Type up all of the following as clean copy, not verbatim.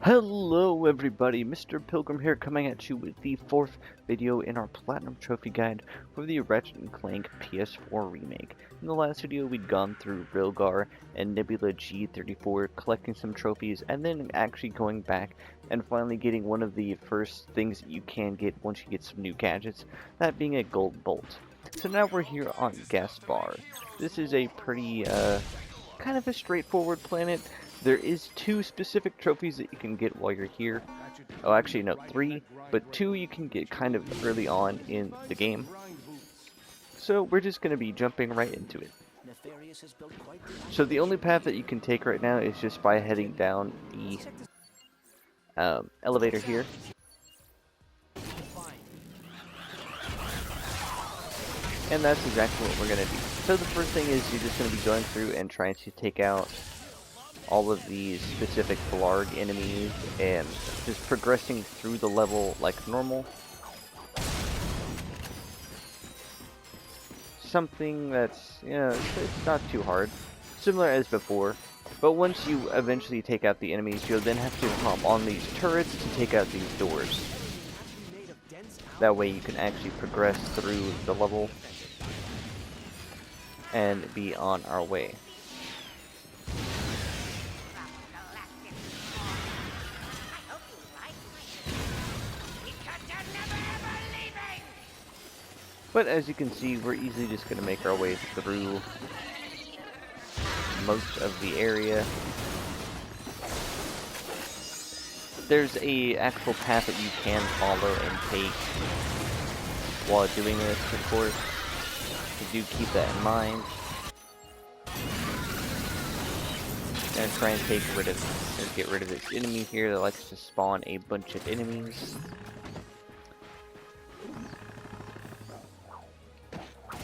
Hello everybody, Mr. Pilgrim here coming at you with the fourth video in our Platinum Trophy Guide for the Ratchet & Clank PS4 remake. In the last video we'd gone through Rilgar and Nebula G34, collecting some trophies, and then actually going back and finally getting one of the first things that you can get once you get some new gadgets, that being a gold bolt. So now we're here on Gaspar. This is a pretty, kind of a straightforward planet. There is 2 specific trophies that you can get while you're here. Oh, actually no, 3, but 2 you can get kind of early on in the game. So we're just going to be jumping right into it. So the only path that you can take right now is just by heading down the elevator here. And that's exactly what we're going to do. So the first thing is you're just going to be going through and trying to take out all of these specific blarg enemies and just progressing through the level like normal. Something that's, it's not too hard. Similar as before. But once you eventually take out the enemies, you'll then have to hop on these turrets to take out these doors. That way you can actually progress through the level and be on our way. But as you can see, we're easily just going to make our way through most of the area. There's a actual path that you can follow and take while doing this, of course. So do keep that in mind. And try and get rid of this enemy here that likes to spawn a bunch of enemies.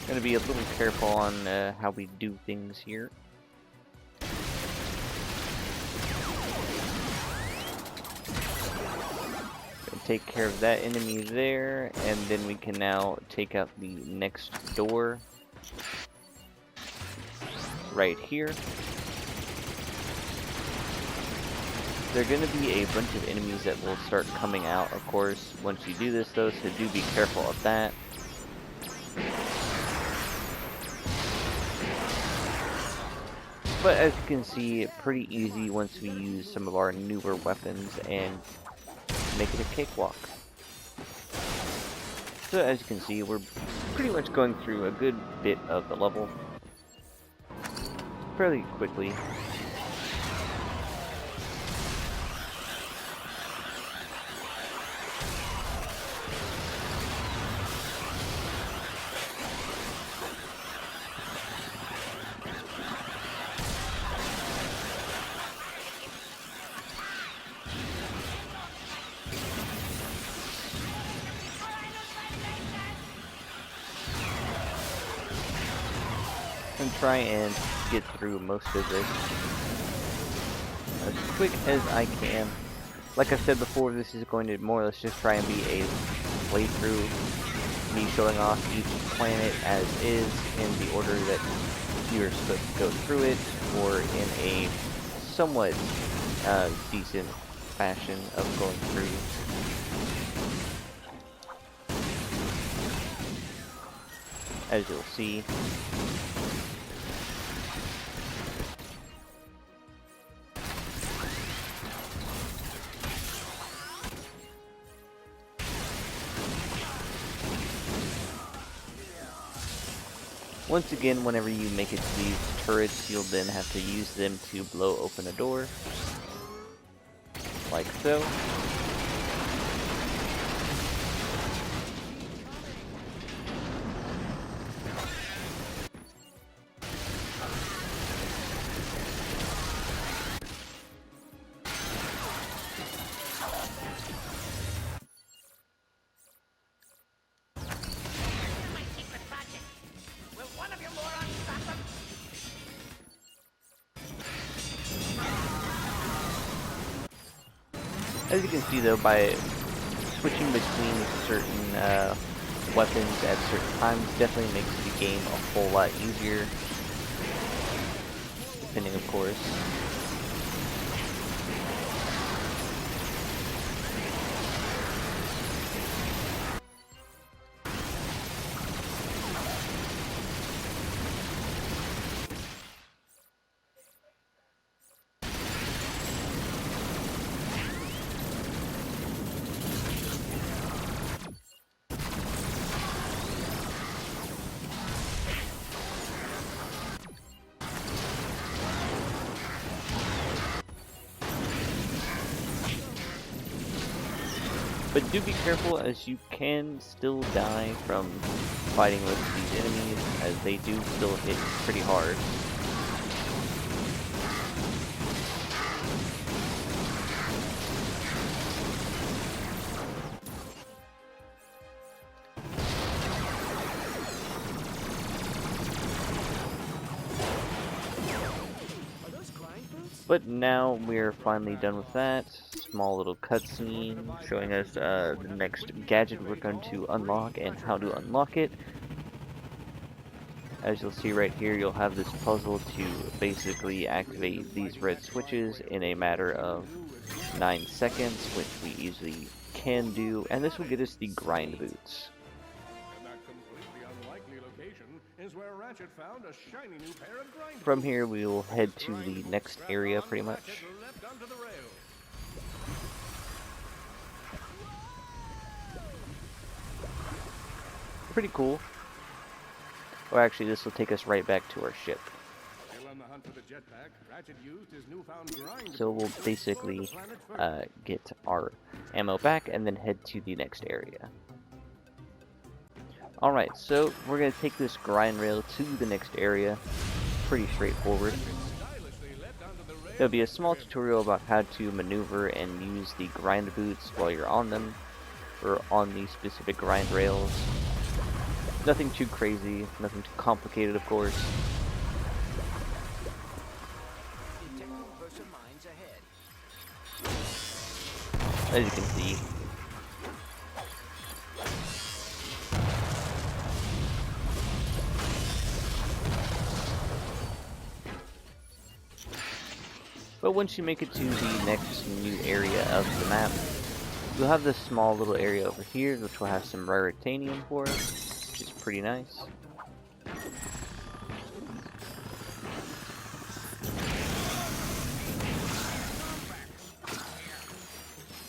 Gonna be a little careful on how we do things here. Gonna take care of that enemy there, and then we can now take out the next door right here. There are going to be a bunch of enemies that will start coming out, of course, once you do this though, so do be careful of that. But as you can see, pretty easy once we use some of our newer weapons and make it a cakewalk. So as you can see, we're pretty much going through a good bit of the level fairly quickly. And try and get through most of this as quick as I can. Like I said before, this is going to more or less just try and be a playthrough, me showing off each planet as is in the order that you're supposed to go through it, or in a somewhat decent fashion of going through. As you'll see. Once again, whenever you make it to these turrets, you'll then have to use them to blow open a door, like so. As you can see though, by switching between certain weapons at certain times definitely makes the game a whole lot easier. Depending, of course. But do be careful, as you can still die from fighting with these enemies, as they do still hit pretty hard. But now we're finally done with that. Small little cutscene showing us the next gadget we're going to unlock and how to unlock it. As you'll see right here, you'll have this puzzle to basically activate these red switches in a matter of 9 seconds, which we easily can do, and this will get us the grind boots. From here, we will head to the next area, pretty much. Pretty cool. Or actually, this will take us right back to our ship. So we'll basically get our ammo back and then head to the next area. Alright, so we're going to take this grind rail to the next area. Pretty straightforward. There'll be a small tutorial about how to maneuver and use the grind boots while you're on them, or on these specific grind rails. Nothing too crazy, nothing too complicated, of course. As you can see. But once you make it to the next new area of the map, you'll have this small little area over here, which will have some raritanium for us, which is pretty nice.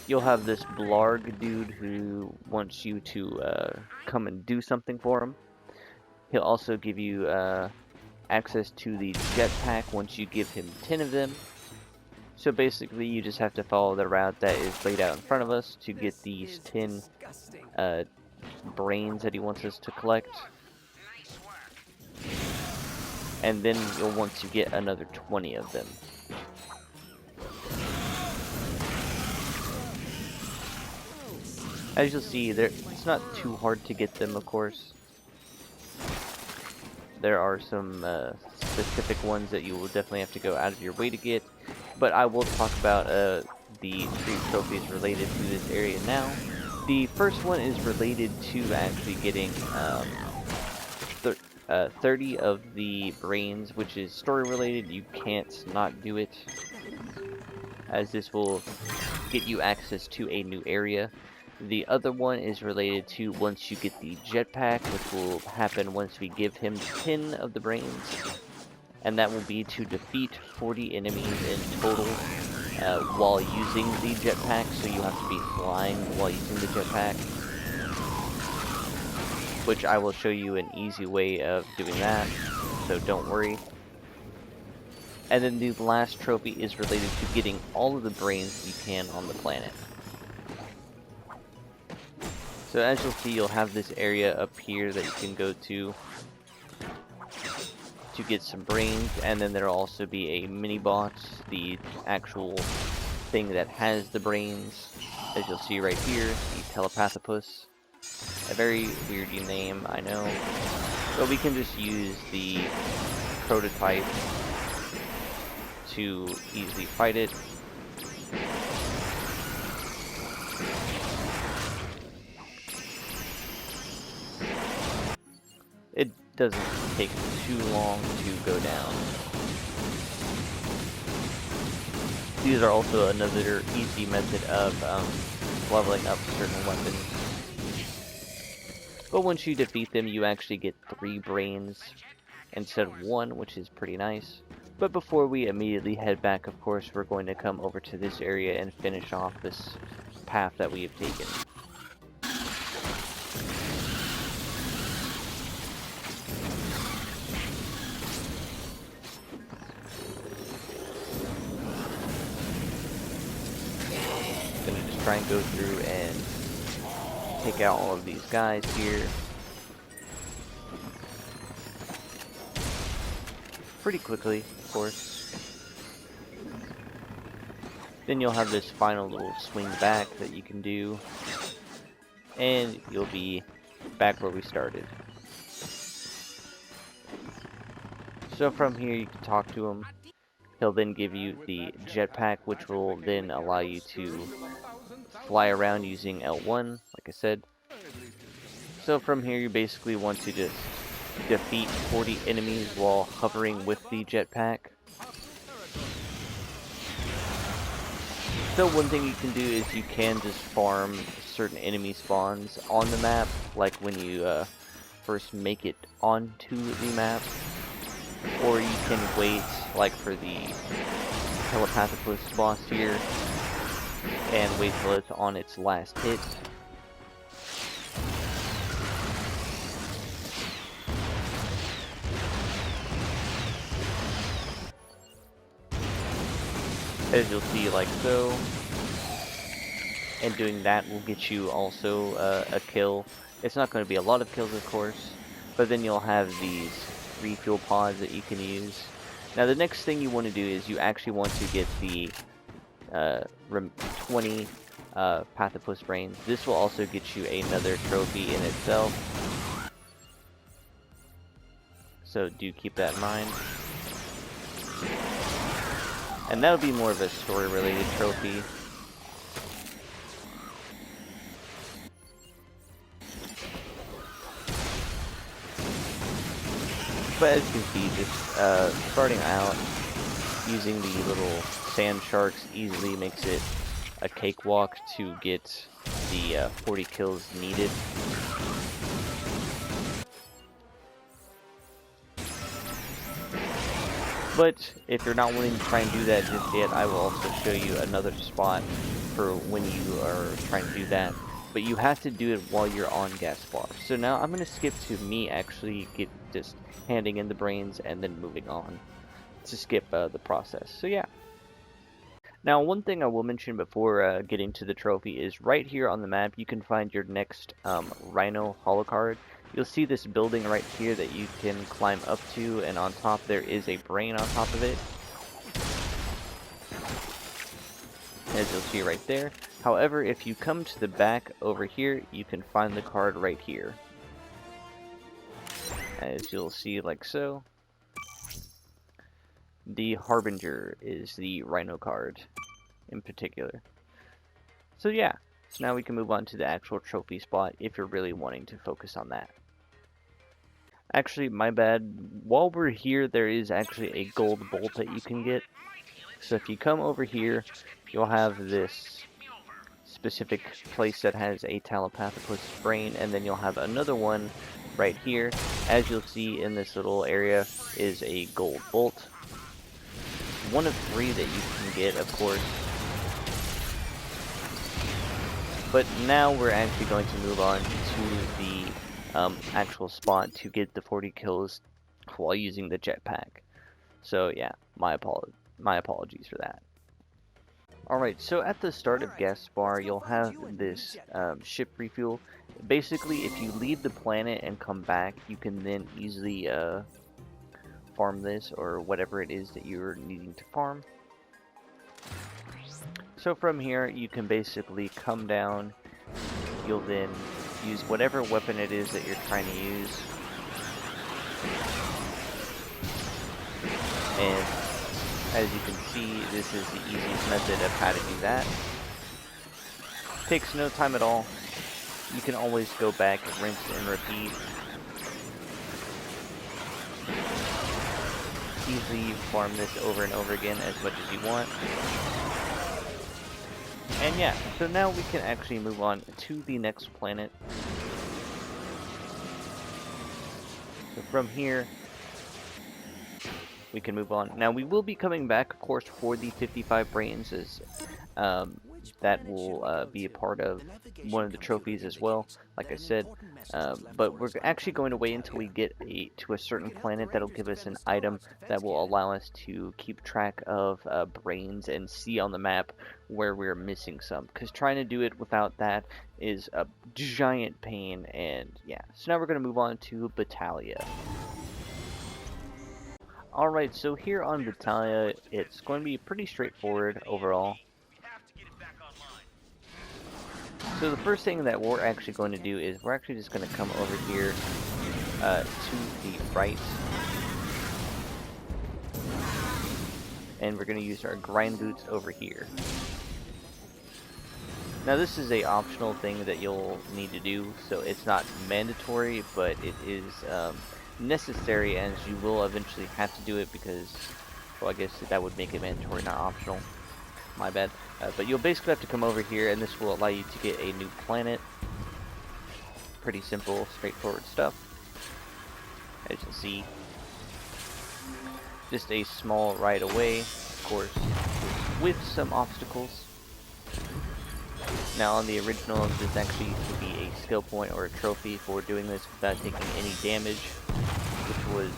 You'll have this Blarg dude who wants you to come and do something for him. He'll also give you access to the jetpack once you give him 10 of them. So basically, you just have to follow the route that is laid out in front of us to get these 10 brains that he wants us to collect. And then you'll want to get another 20 of them. As you'll see, it's not too hard to get them, of course. There are some specific ones that you will definitely have to go out of your way to get. But I will talk about the 3 trophies related to this area now. The first one is related to actually getting 30 of the brains, which is story related. You can't not do it, as this will get you access to a new area. The other one is related to once you get the jetpack, which will happen once we give him 10 of the brains. And that will be to defeat 40 enemies in total while using the jetpack, so you have to be flying while using the jetpack. Which I will show you an easy way of doing that, so don't worry. And then the last trophy is related to getting all of the brains you can on the planet. So as you'll see, you'll have this area up here that you can go to get some brains, and then there'll also be a mini boss, the actual thing that has the brains, as you'll see right here, the Telepathopus. A very weird name, I know, but we can just use the prototype to easily fight it. It doesn't take too long to go down. These are also another easy method of leveling up certain weapons. But once you defeat them, you actually get 3 brains instead of 1, which is pretty nice. But before we immediately head back, of course, we're going to come over to this area and finish off this path that we have taken. Try and go through and take out all of these guys here. Pretty quickly, of course. Then you'll have this final little swing back that you can do, and you'll be back where we started. So from here you can talk to him. He'll then give you the jetpack, which will then allow you to fly around using L1, like I said. So from here you basically want to just defeat 40 enemies while hovering with the jetpack. So one thing you can do is you can just farm certain enemy spawns on the map, like when you first make it onto the map. Or you can wait, like for the telepathicus boss here, and wait till it's on its last hit. As you'll see, like so. And doing that will get you also a kill. It's not going to be a lot of kills, of course, but then you'll have these refuel pods that you can use. Now the next thing you want to do is you actually want to get the 20 Pathopus brains. This will also get you another trophy in itself, so do keep that in mind. And that would be more of a story related trophy. But as you can see, just starting out, using the little sand sharks easily makes it a cakewalk to get the 40 kills needed. But if you're not willing to try and do that just yet, I will also show you another spot for when you are trying to do that. But you have to do it while you're on Gaspar. So now I'm going to skip to me actually just handing in the brains and then moving on to skip the process. So yeah. Now one thing I will mention before getting to the trophy is right here on the map you can find your next Rhino holocard. You'll see this building right here that you can climb up to, and on top there is a brain on top of it, as you'll see right there. However, if you come to the back over here, you can find the card right here, as you'll see like so. The Harbinger is the Rhino card in particular. So yeah, so now we can move on to the actual trophy spot if you're really wanting to focus on that. Actually, my bad, while we're here there is actually a gold bolt that you can get. So if you come over here, you'll have this specific place that has a telepathicus brain, and then you'll have another one right here. As you'll see in this little area is a gold bolt. One of 3 that you can get, of course. But now we're actually going to move on to the actual spot to get the 40 kills while using the jetpack. So yeah, my apologies for that. Alright, so at the start of Gaspar, you'll have this ship refuel. Basically, if you leave the planet and come back, you can then easily farm this, or whatever it is that you're needing to farm. So from here, you can basically come down. You'll then use whatever weapon it is that you're trying to use. And as you can see, this is the easiest method of how to do that. Takes no time at all. You can always go back, rinse and repeat. Easily farm this over and over again as much as you want. And yeah, so now we can actually move on to the next planet. So from here, we can move on. Now we will be coming back, of course, for the 55 brains, as that will be a part of one of the trophies as well, like I said. But we're actually going to wait until we get to a certain planet that'll give us an item that will allow us to keep track of brains and see on the map where we're missing some. Because trying to do it without that is a giant pain, and yeah. So now we're going to move on to Battalia. Alright, so here on Battalia, it's going to be pretty straightforward overall. So the first thing that we're actually going to do is we're actually just going to come over here to the right. And we're going to use our grind boots over here. Now this is a optional thing that you'll need to do, so it's not mandatory, but it is necessary, as you will eventually have to do it because, well, I guess that would make it mandatory, not optional. My bad. But you'll basically have to come over here, and this will allow you to get a new planet. Pretty simple, straightforward stuff. As you'll see, just a small right away, of course, with some obstacles. Now on the original, this actually used to be a skill point or a trophy for doing this without taking any damage, which was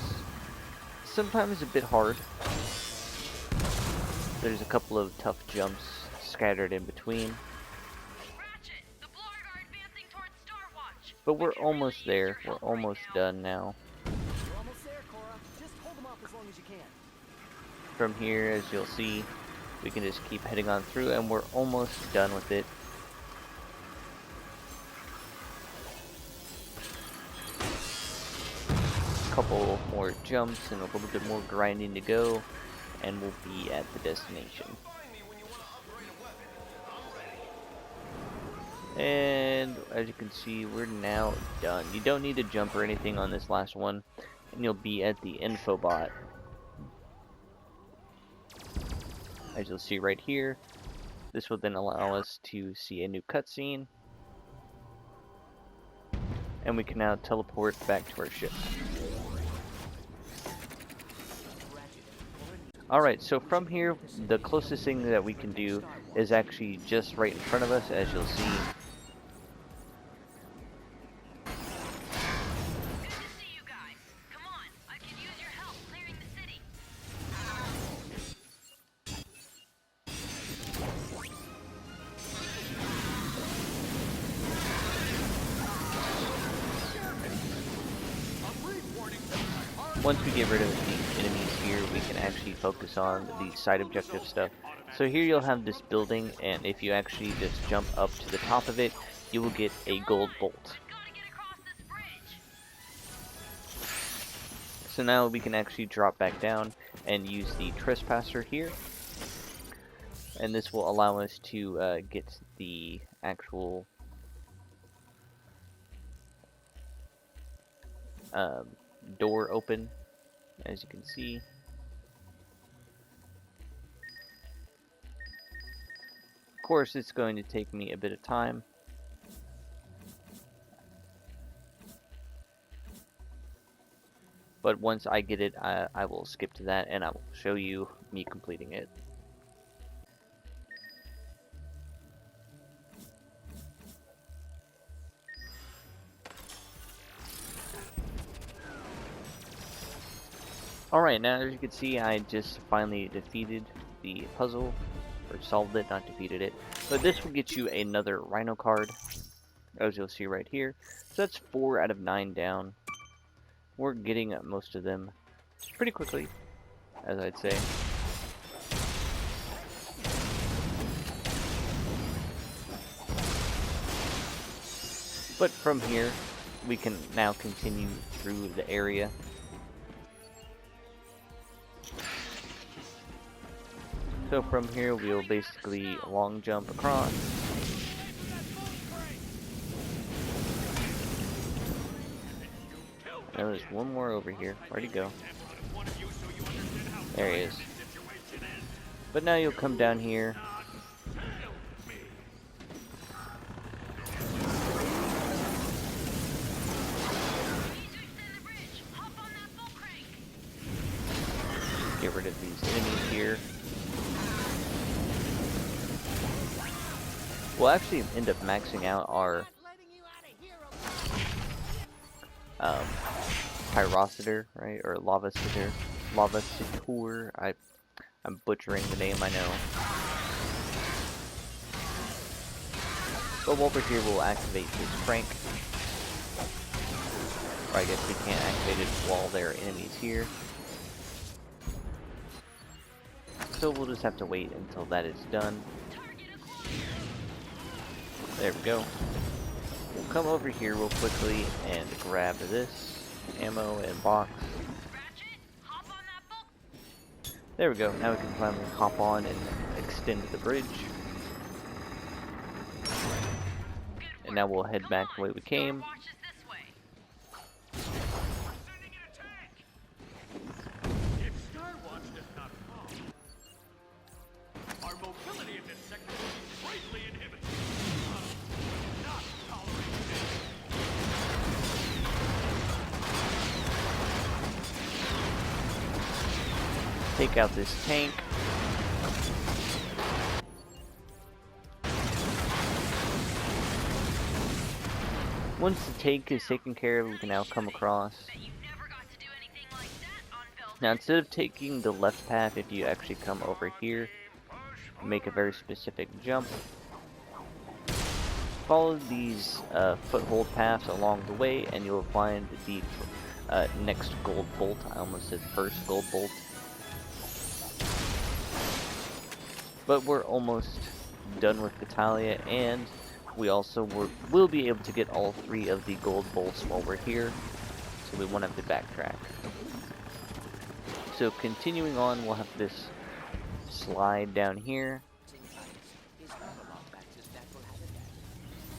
sometimes a bit hard. There's a couple of tough jumps scattered in between. Ratchet, the Blorg are advancing towards Starwatch. But we're almost there. We're almost done now. We're almost there, Cora. Just hold them off as long as you can. From here, as you'll see, we can just keep heading on through, and we're almost done with it. Couple more jumps and a little bit more grinding to go, and we'll be at the destination. And as you can see, we're now done. You don't need to jump or anything on this last one, and you'll be at the info bot. As you'll see right here, this will then allow us to see a new cutscene, and we can now teleport back to our ship. Alright, so from here, the closest thing that we can do is actually just right in front of us, as you'll see. Good to see you guys. Come on, I could use your help clearing the city. Once we get rid of the enemies here, we can actually focus on the side objective stuff. So here you'll have this building, and if you actually just jump up to the top of it, you will get a gold bolt. Gotta get across this bridge. So now we can actually drop back down and use the trespasser here. And this will allow us to get the actual door open, as you can see. Of course, it's going to take me a bit of time. But once I get it, I will skip to that and I will show you me completing it. Alright, now as you can see, I just finally defeated the puzzle, or solved it, not defeated it. But this will get you another Rhino card, as you'll see right here. So that's 4 out of 9 down. We're getting most of them pretty quickly, as I'd say. But from here, we can now continue through the area. So from here, we'll basically long jump across. Now there's one more over here. Where'd he go? There he is. But now you'll come down here. Get rid of these enemies here. we'll actually end up maxing out our pyrocitor, right, or lavacitor. I'm butchering the name, I know. But while we're here, we'll activate this crank. Or I guess we can't activate it while there are enemies here. So we'll just have to wait until that is done. There we go. We'll come over here real quickly and grab this ammo and box. Ratchet, hop on that boat. There we go. Now we can finally hop on and extend the bridge. And now we'll head back the way we came. Watch us this way. Sending in a tank! If Skywatch does not fall, our mobility in this sector will be greatly inhibited. Not tolerating this. Take out this tank. Once the tank is taken care of, we can now come across. Bet you never got to do anything like that on Velvet. Now, instead of taking the left path, if you actually come over here, make a very specific jump. Follow these foothold paths along the way, and you'll find the next gold bolt. I almost said first gold bolt. But we're almost done with battalia, and we also will be able to get all 3 of the gold bolts while we're here, so we won't have to backtrack. So continuing on, we'll have this slide down here,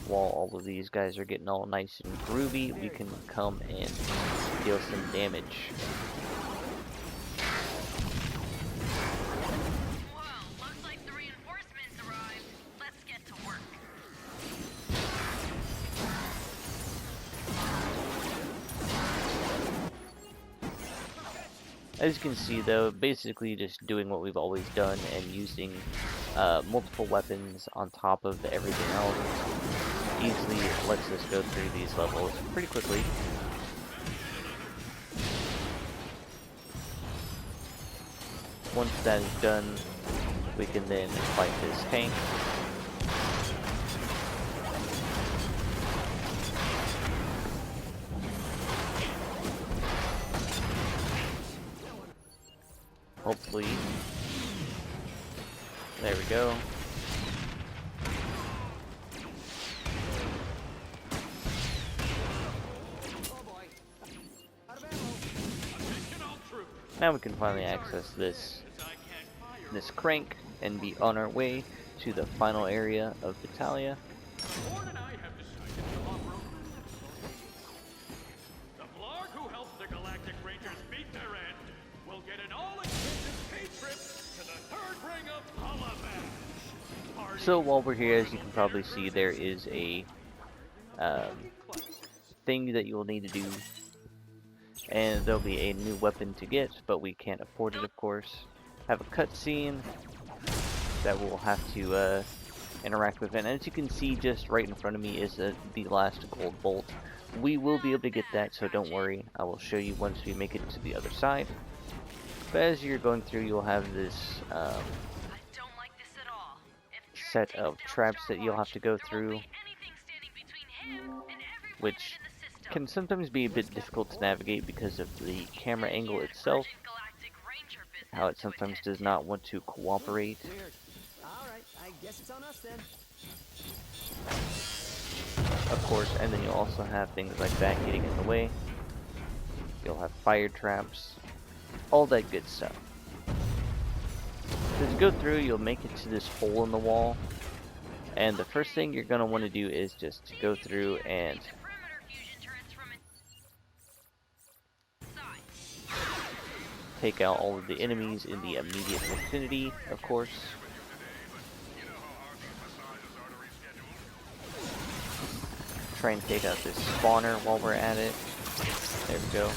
while all of these guys are getting all nice and groovy. We can come and deal some damage. Well, looks like the reinforcements arrived. Let's get to work. As you can see though, basically just doing what we've always done and using multiple weapons on top of everything else easily lets us go through these levels pretty quickly. Once that is done, we can then fight this tank. Hopefully. There we go. Now we can finally access this crank and be on our way to the final area of battalia. Ford and I have decided to off-road. The Blarg who helped the Galactic Rangers meet their end will get an all-expensive pay trip to the 3rd ring of Calabash. So while we're here, as you can probably see, there is a thing that you will need to do, and there'll be a new weapon to get, but we can't afford it, of course. Have a cutscene that we'll have to interact with, and as you can see, just right in front of me is the last gold bolt. We will be able to get that, so don't worry. I will show you once we make it to the other side. But as you're going through, you'll have this I don't like this at all. If set of traps that you'll have to go through, anything standing between him and everyone which in the system. can sometimes be a bit difficult to navigate because of the camera angle itself, Galactic Ranger business how it to sometimes attend does to. not want to cooperate. Weird. Alright, I guess it's on us then. Of course, and then you'll also have things like that getting in the way. You'll have fire traps, all that good stuff. As you go through, you'll make it to this hole in the wall, and the first thing you're going to want to do is just go through and Perimeter fusion turrets from inside. take out all of the enemies in the immediate vicinity, of course. Try and take out this spawner while we're at it. There we go.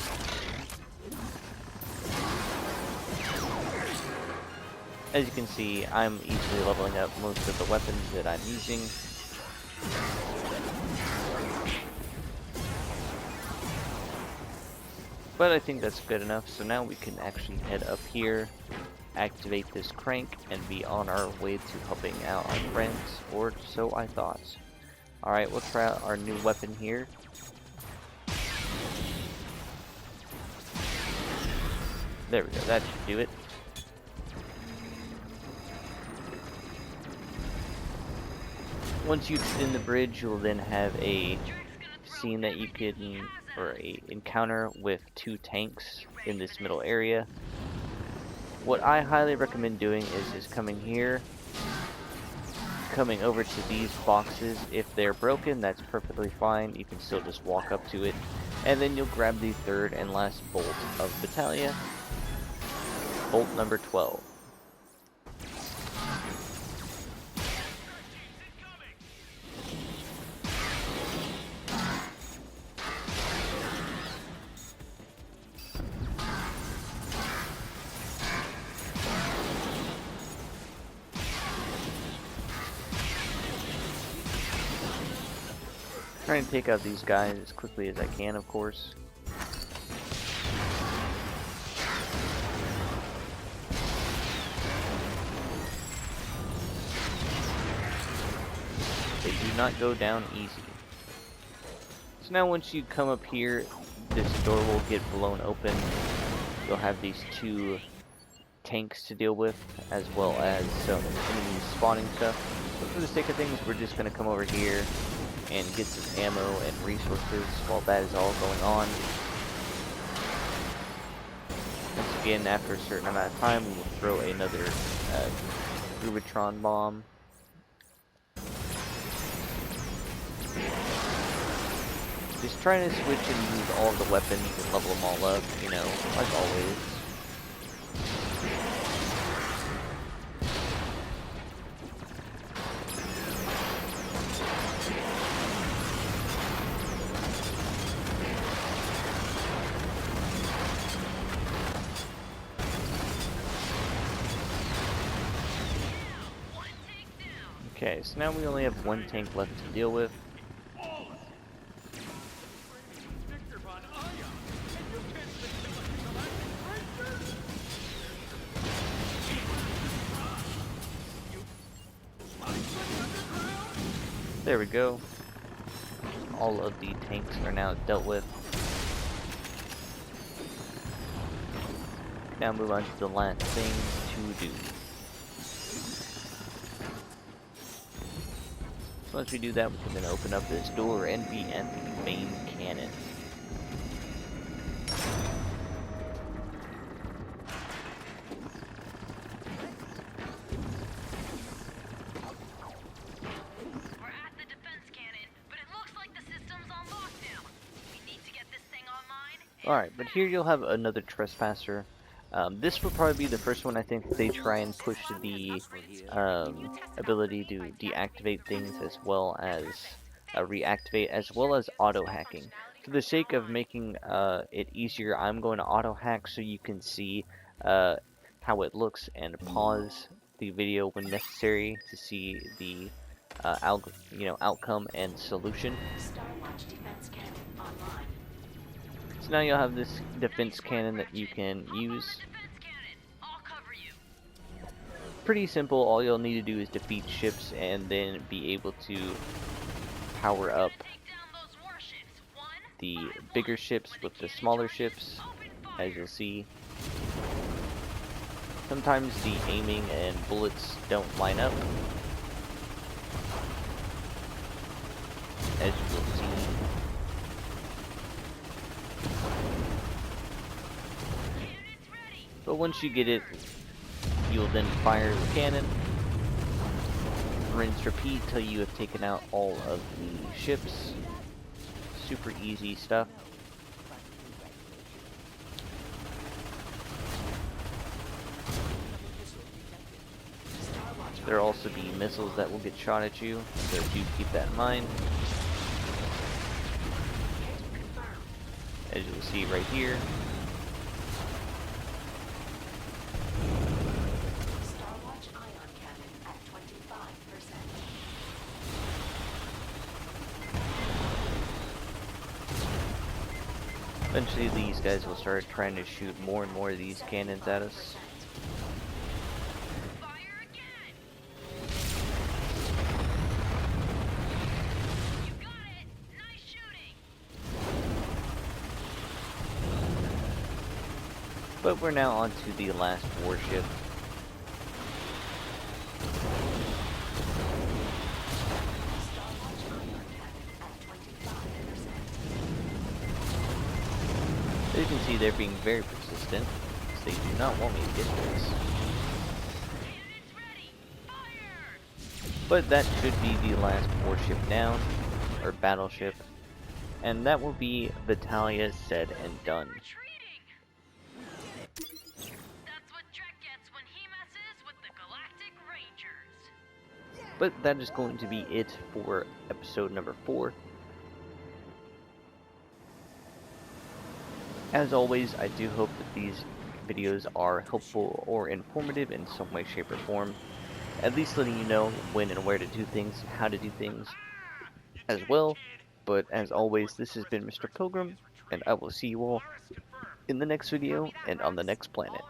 As you can see, I'm easily leveling up most of the weapons that I'm using. But I think that's good enough, so now we can actually head up here, activate this crank, and be on our way to helping out our friends, or so I thought. Alright, we'll try out our new weapon here. There we go, that should do it. Once you extend the bridge, you'll then have a scene that you can, or a encounter with 2 tanks in this middle area. What I highly recommend doing is just coming here, coming over to these boxes. If they're broken, that's perfectly fine. You can still just walk up to it, and then you'll grab the 3rd and last bolt of battalia, bolt number 12. Trying to take out these guys as quickly as I can, of course. They do not go down easy. So now once you come up here, this door will get blown open. You'll have these 2 tanks to deal with, as well as some enemy spawning stuff. But for the sake of things, we're just going to come over here and get some ammo and resources while that is all going on. Once again, after a certain amount of time, we will throw another Rubitron bomb. Just trying to switch and use all of the weapons and level them all up, you know, like always. Okay, so now we only have 1 tank left to deal with. There we go. All of the tanks are now dealt with. Now move on to the last thing to do. So once we do that, we can then open up this door and be at the main cannon. We're at the defense cannon, but it looks like the system's on lockdown. We need to get this thing online. Alright, but here you'll have another trespasser. This will probably be the first one I think that they try and push the ability to deactivate things as well as reactivate, as well as auto hacking. For the sake of making it easier, I'm going to auto hack so you can see how it looks and pause the video when necessary to see the outcome and solution. So now you'll have this defense cannon that you can use. Pretty simple. All you'll need to do is defeat ships and then be able to power up the bigger ships with the smaller ships, as you'll see. Sometimes the aiming and bullets don't line up, as you will see. But once you get it, you'll then fire the cannon, rinse, repeat till you have taken out all of the ships. Super easy stuff. There'll also be missiles that will get shot at you, so do keep that in mind. As you'll see right here. Eventually these guys will start trying to shoot more and more of these cannons at us. Fire again! You got it! Nice shooting! But we're now on to the last warship. As you can see, they're being very persistent, because they do not want me to get this. Cannons ready! Fire! But that should be the last warship down, or battleship, and that will be Battalia said and done. Retreating! That's what Drek gets when he messes with the Galactic Rangers. But that is going to be it for episode number 4. As always, I do hope that these videos are helpful or informative in some way, shape, or form. At least letting you know when and where to do things, how to do things as well. But as always, this has been Mr. Pilgrim, and I will see you all in the next video and on the next planet.